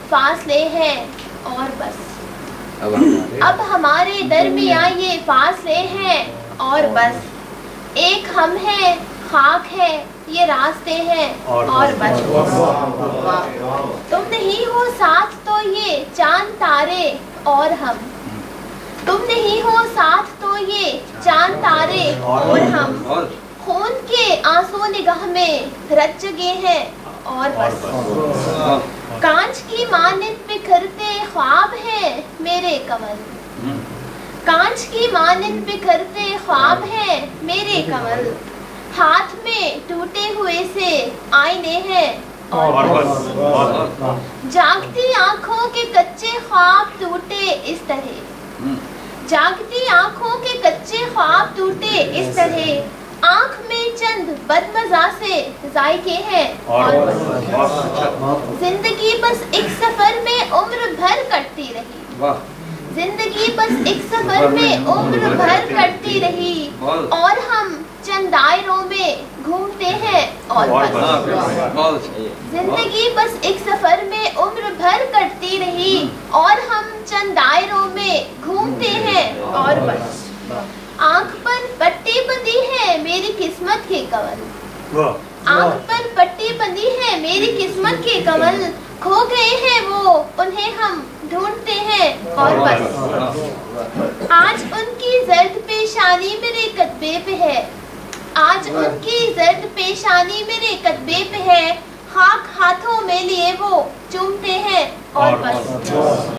فاصلے ہیں اور بس، اب ہمارے درمیان یہ فاصلے ہیں اور بس، ایک ہم ہیں، خاک ہے، یہ راستے ہیں اور بس، تم نہیں ہو ساتھ تو یہ چاند تارے اور ہم، تم نہیں ہو ساتھ تو یہ چاند تارے اور ہم، خون کے آنسو نگاہ میں رچ گئے ہیں اور بس، کانچ کی مانند بکھرتے خواب ہیں میرے کمل، کانچ کی مانند بکھرتے خواب ہیں میرے کمل، ہاتھ میں ٹوٹے ہوئے سے آئینے ہیں اور بس، جاگتی آنکھوں کے کچے خواب ٹوٹے اس طرح، جاگتی آنکھوں کے کچے خواب ٹوٹے اس طرح، آنکھ میں چند بدمزہ سے ذائقے ہیں اور بس، زندگی بس ایک سفر میں عمر بھر کٹتی رہی، زندگی بس ایک سفر میں عمر بھر کٹتی رہی، اور ہم چند دائروں میں گھومتے ہیں اور بس، زندگی بس ایک سفر میں عمر بھر کٹتی رہی، اور ہم چند دائروں میں گھومتے ہیں اور بس، آنکھ پر پٹی بندھی ہے میری قسمت کے کنول، آنکھ پر پٹی بندھی ہے میری قسمت کے کنول، کھو گئے ہیں وہ انہیں ہم ڈھونڈتے ہیں اور بس، آج ان کی زرد پیشانی میرے کتبے پہ ہے، آج ان کی زرد پیشانی میرے کتبے پہ ہے، خاک ہاتھوں میں لیے وہ چومتے ہیں اور بس۔